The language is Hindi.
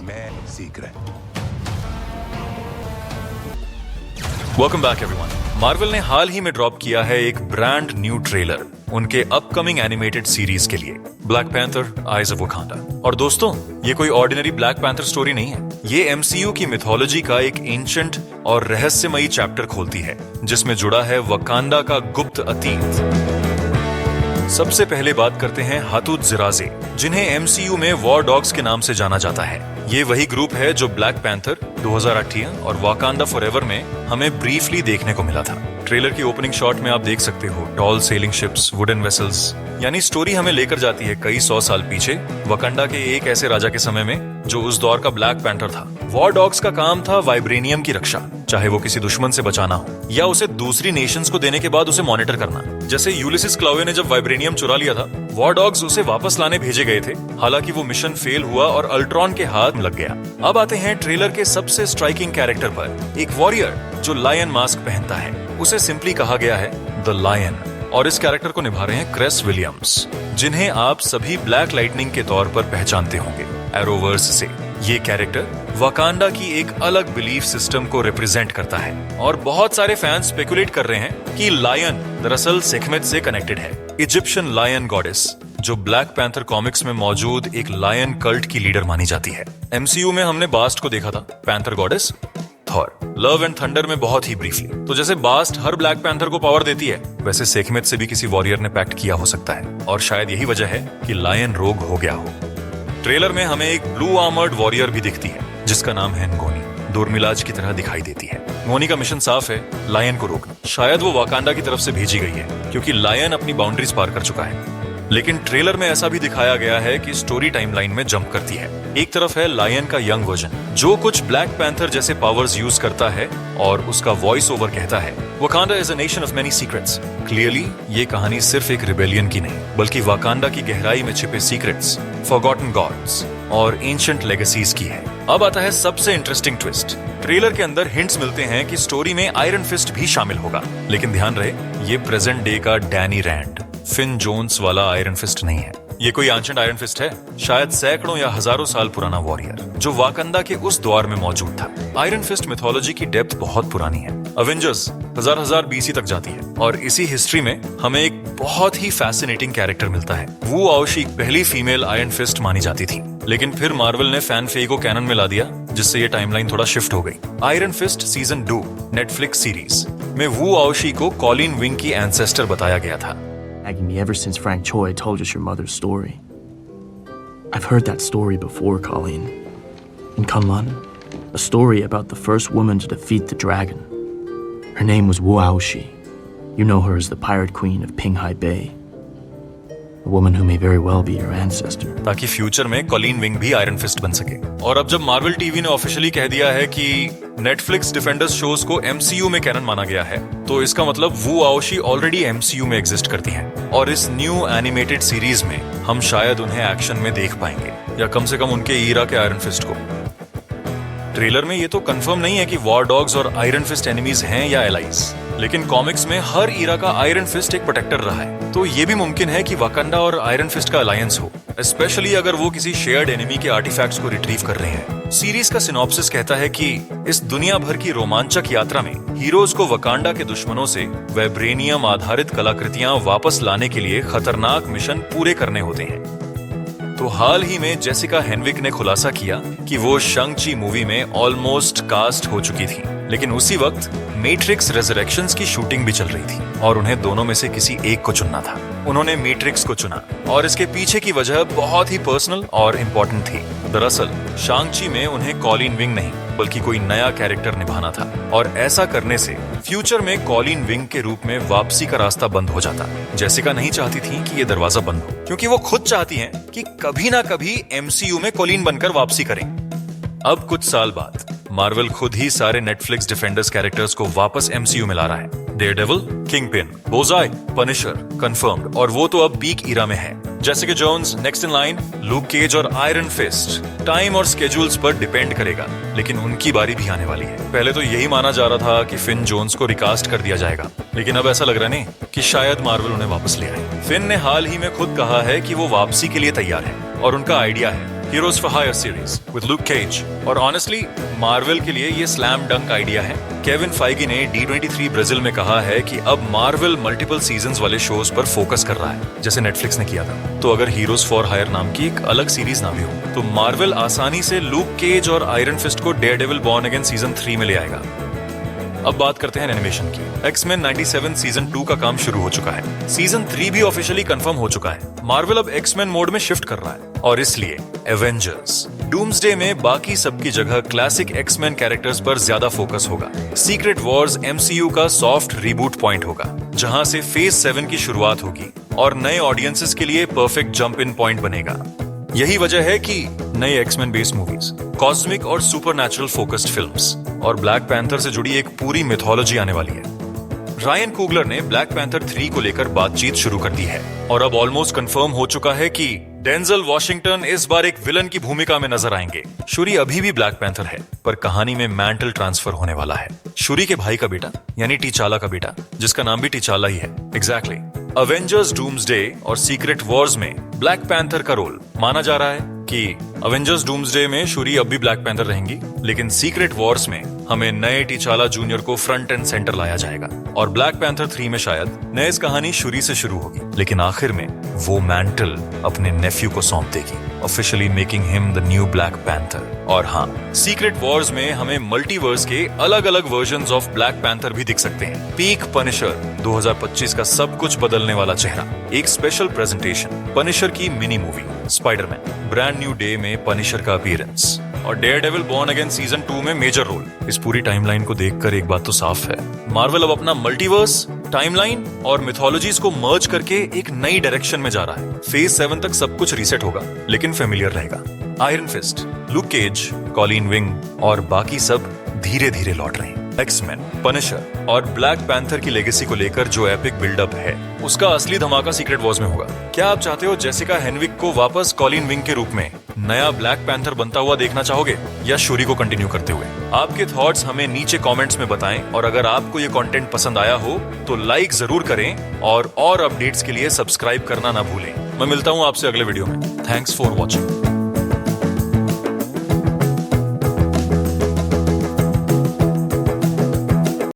मैं secret. Welcome back everyone. Marvel ने हाल ही में ड्रॉप किया है एक ब्रांड न्यू ट्रेलर उनके अपकमिंग एनिमेटेड सीरीज के लिए, black panther eyes of Wakanda. और दोस्तों, ये कोई ऑर्डिनरी ब्लैक पैंथर स्टोरी नहीं है। ये एमसीयू की मिथोलॉजी का एक एंशिएंट और रहस्यमयी चैप्टर खोलती है, जिसमें जुड़ा है वकांडा का गुप्त अतीत। सबसे पहले बात करते हैं हातूत ज़िराज़े, जिन्हें एमसीयू में वॉर डॉग्स के नाम से जाना जाता है। ये वही ग्रुप है जो ब्लैक पैंथर 2018 और वाकांडा फॉरएवर में हमें ब्रीफली देखने को मिला था। ट्रेलर की ओपनिंग शॉट में आप देख सकते हो tall sailing ships, wooden vessels, यानी स्टोरी हमें लेकर जाती है कई 100 साल पीछे, वकांडा के एक ऐसे राजा के समय में जो उस दौर का ब्लैक पैंथर था। वॉर डॉग्स का काम था वाइब्रेनियम की रक्षा, चाहे वो किसी दुश्मन से बचाना हो या उसे दूसरी नेशंस को देने के बाद उसे मॉनिटर करना। जैसे यूलिसिस क्लावे ने जब वाइब्रेनियम चुरा लिया था, वॉर डॉग्स उसे वापस लाने भेजे गए थे। हालांकि वो मिशन फेल हुआ और अल्ट्रॉन के हाथ लग गया। अब आते हैं ट्रेलर के सबसे स्ट्राइकिंग कैरेक्टर पर, एक वॉरियर जो लायन मास्क पहनता है। उसे सिंपली कहा गया है द लायन, और इस कैरेक्टर को निभा रहे हैं क्रेस विलियम्स, जिन्हें आप सभी ब्लैक लाइटनिंग के तौर पर पहचानते होंगे एरोवर्स से। ये कैरेक्टर वकांडा की एक अलग बिलीफ सिस्टम को रिप्रेजेंट करता है, और बहुत सारे फैंस स्पेकुलेट कर रहे हैं कि लायन दरअसल सेखमेत से कनेक्टेड है, इजिप्शियन लायन गॉडेस, जो ब्लैक पैंथर कॉमिक्स में मौजूद एक लायन कल्ट की लीडर मानी जाती है। एमसीयू में हमने बास्ट को देखा था, panther goddess, Thor, love and thunder में बहुत ही ब्रीफली। तो जैसे बास्ट हर ब्लैक पैंथर को पावर देती है, वैसे सेखमेत से भी किसी वॉरियर ने पैक्ट किया हो सकता है, और शायद यही वजह है कि लायन रोग हो गया हो। ट्रेलर में हमें एक ब्लू आर्मर्ड वॉरियर भी दिखती है, जिसका नाम है ngoni, दुर्मिलाज की तरह दिखाई देती है। ngoni का मिशन साफ है, लायन को रोकना। शायद वो वाकांडा की तरफ से भेजी गई है, क्योंकि लायन अपनी बाउंड्रीज पार कर चुका है। लेकिन ट्रेलर में ऐसा भी दिखाया गया है कि स्टोरी टाइमलाइन में जंप करती है। एक तरफ है लायन का यंग वर्जन, जो कुछ ब्लैक पैंथर जैसे पावर्स यूज करता है, और उसका वॉइस ओवर कहता है Wakanda is a nation of many secrets. Clearly ये कहानी सिर्फ एक रिबेलियन की नहीं, बल्कि वाकांडा की गहराई में छिपे सीक्रेट्स, फॉरगॉटन गॉड्स और एंशिएंट लेगेसीज की है। अब आता है सबसे इंटरेस्टिंग ट्विस्ट। ट्रेलर के अंदर हिंट्स मिलते हैं कि स्टोरी में आयरन फिस्ट भी शामिल होगा, लेकिन ध्यान रहे ये प्रेजेंट डे का डैनी रैंड, फिन जोन्स वाला आयरन फिस्ट नहीं है। ये कोई एंशिएंट आयरन फिस्ट है, शायद सैकड़ों या हजारों साल पुराना वॉरियर जो वाकांडा के उस दौर में मौजूद था। आयरन फिस्ट मिथोलॉजी की डेप्थ बहुत पुरानी है, अवेंजर्स हजार बीसी तक जाती है, और इसी हिस्ट्री में हमें एक बहुत ही फैसिनेटिंग कैरेक्टर मिलता है। वू आओशी पहली फीमेल आयरन फिस्ट मानी जाती थी, लेकिन फिर मार्वल ने फैन फेई को कैनन में ला दिया, जिससे ये टाइमलाइन थोड़ा शिफ्ट हो गई। Iron Fist season 2 Netflix series में वू आओशी को कॉलिन विंग की एंसेस्टर बताया गया था। Nagging me ever since Frank Choi told us your mother's story. I've heard that story before, Colleen. In Kunlun, a story about the first woman to defeat the dragon. Her name was Wu Aoshi. You know her as the pirate queen of Pinghai Bay. A woman who may very well be your ancestor. ताकि फ्यूचर में कॉलिन विंग भी आयरन फिस्ट बन सके। और अब जब मार्वल टीवी ने ऑफिशियली कह दिया है कि नेटफ्लिक्स डिफेंडर्स शोज को एमसीयू में कैनन माना गया है, तो इसका मतलब वू आओशी ऑलरेडी एमसीयू में एग्जिस्ट करती हैं, और इस न्यू एनिमेटेड सीरीज में हम शायद उन्हें एक्शन में देख पाएंगे, या कम से कम उनके ईरा के आयरन फिस्ट को। ट्रेलर में ये तो कंफर्म नहीं है कि वॉर डॉग्स और आयरन फिस्ट एनिमीज हैं या एलाइज, लेकिन कॉमिक्स में हर ईरा का आयरन फिस्ट एक प्रोटेक्टर रहा है, तो ये भी मुमकिन है कि वाकांडा और आयरन फिस्ट का अलायंस हो, स्पेशली अगर वो किसी शेयर्ड एनिमी के आर्टिफैक्ट्स को रिट्रीव कर रहे हैं। सीरीज का सिनॉप्सिस कहता है कि इस दुनिया भर की रोमांचक यात्रा में हीरोज को वाकांडा के दुश्मनों से वाइब्रेनियम आधारित कलाकृतियां वापस लाने के लिए खतरनाक मिशन पूरे करने होते हैं। तो हाल ही में जेसिका हेनविक ने खुलासा किया कि वो शंग-ची मूवी में ऑलमोस्ट कास्ट हो चुकी थी, लेकिन उसी वक्त मैट्रिक्स रेजरेक्शंस की शूटिंग भी चल रही थी, और उन्हें दोनों में से किसी एक को चुनना था। उन्होंने मैट्रिक्स को चुना, और इसके पीछे की वजह बहुत ही पर्सनल और इम्पोर्टेंट थी। दरअसल शांग-ची में उन्हें कॉलिन विंग नहीं, बल्कि कोई नया कैरेक्टर निभाना था, और ऐसा करने से फ्यूचर में कॉलिन विंग के रूप में वापसी का रास्ता बंद हो जाता। जेसिका नहीं चाहती थी कि ये दरवाजा बंद हो, क्योंकि वो खुद चाहती हैं कि कभी ना कभी एमसीयू में कॉलिन बनकर वापसी करें। अब कुछ साल बाद मार्वल खुद ही सारे नेटफ्लिक्स डिफेंडर्स कैरेक्टर्स को वापस एमसीयू में ला रहा है। Daredevil, Kingpin, Bullseye, Punisher confirmed, और वो तो अब पीक ईरा में है। Jessica Jones next in line, Luke Cage और आयरन फिस्ट टाइम और स्केड्यूल्स पर डिपेंड करेगा, लेकिन उनकी बारी भी आने वाली है। पहले तो यही माना जा रहा था कि फिन जोन्स को रिकास्ट कर दिया जाएगा, लेकिन अब ऐसा लग रहा नहीं कि शायद मार्वल उन्हें वापस ले आए। फिन ने हाल ही में खुद कहा है कि वो वापसी के लिए तैयार है, और उनका आइडिया है Heroes for Hire series with Luke Cage. और ऑनेस्टली मार्वल के लिए ये स्लैम डंक आइडिया है। केविन फाइगी ने D23 ब्राजील में कहा है कि अब मार्वल मल्टीपल सीजन्स वाले शोज पर फोकस कर रहा है, जैसे नेटफ्लिक्स ने किया था। तो अगर हीरोज फॉर हायर नाम की एक अलग सीरीज ना भी हो तो मार्वल आसानी से लूक केज और आयरन फिस्ट को डेयरडेविल बॉर्न अगेन सीजन 3 में ले आएगा। अब बात करते हैं एनिमेशन की। एक्समैन 97 सीजन 2 का काम शुरू हो चुका है। सीजन 3 भी ऑफिशियली कंफर्म हो चुका है। मार्वल अब एक्समैन मोड में शिफ्ट कर रहा है और इसलिए एवेंजर्स डूम्सडे में बाकी सबकी जगह क्लासिक एक्समैन कैरेक्टर्स पर ज्यादा फोकस होगा। सीक्रेट वॉर्स MCU का सॉफ्ट रिबूट पॉइंट होगा, जहां से फेज 7 की शुरुआत होगी और नए ऑडियंसेस के लिए परफेक्ट जंप इन पॉइंट बनेगा। यही वजह है कि नई एक्समैन बेस्ड मूवीज, कॉस्मिक और सुपरनैचुरल फोकस्ड फिल्म्स और ब्लैक पैंथर से जुड़ी एक पूरी मिथोलॉजी आने वाली है। रायन कुगलर ने ब्लैक पैंथर 3 को लेकर बातचीत शुरू कर दी है और अब ऑलमोस्ट कंफर्म हो चुका है कि डेंजल वॉशिंगटन इस बार एक विलन की भूमिका में नजर आएंगे। शूरी अभी भी ब्लैक पैंथर है, पर कहानी में मैंटल ट्रांसफर होने वाला है। शूरी के भाई का बेटा यानी टिचाला का बेटा, जिसका नाम भी टिचाला ही है। एग्जैक्टली। अवेंजर्स डूम्सडे और सीक्रेट वॉर्स में ब्लैक पैंथर का रोल माना जा रहा है कि अवेंजर्स डूम्सडे में शूरी अब भी ब्लैक पैंथर रहेंगी, लेकिन सीक्रेट वॉर्स में हमें नए टिचाला जूनियर को फ्रंट एंड सेंटर लाया जाएगा और ब्लैक पैंथर 3 में शायद नए कहानी शूरी से शुरू होगी, लेकिन आखिर में वो मैंटल अपने नेफ्यू को सौंप देगी, officially making him the new black panther. और हाँ, सीक्रेट वॉर्स में हमें मल्टीवर्स के अलग अलग वर्जन्स ऑफ ब्लैक पैंथर भी दिख सकते हैं। पीक पनिशर 2025 का सब कुछ बदलने वाला चेहरा, एक स्पेशल प्रेजेंटेशन, पनिशर की mini movie, Spiderman, brand new day में पनिशर का अपीयरेंस और डेयरडेविल बॉर्न अगेन सीजन 2 में मेजर रोल। इस पूरी टाइमलाइन को देखकर एक बात तो साफ है, मार्वल अब अपना मल्टीवर्स, टाइमलाइन और मिथोलॉजीज को मर्ज करके एक नई डायरेक्शन में जा रहा है। फेज 7 तक सब कुछ रीसेट होगा, लेकिन फेमिलियर रहेगा। Iron Fist, Luke Cage, Colleen Wing और बाकी सब धीरे धीरे लौट रहे हैं। एक्समैन, पनिशर और ब्लैक पैंथर की लेगेसी को लेकर जो एपिक बिल्डअप है, उसका असली धमाका सीक्रेट वॉर्स में होगा। क्या आप चाहते हो जेसिका हेनविक को वापस कॉलिन विंग के रूप में नया ब्लैक पैंथर बनता हुआ देखना चाहोगे, या शूरी को कंटिन्यू करते हुए? आपके थॉट्स हमें नीचे कमेंट्स में बताएं और अगर आपको ये कंटेंट पसंद आया हो तो लाइक जरूर करें और अपडेट्स के लिए सब्सक्राइब करना ना भूलें। मैं मिलता हूं आपसे अगले वीडियो में। Thanks for watching.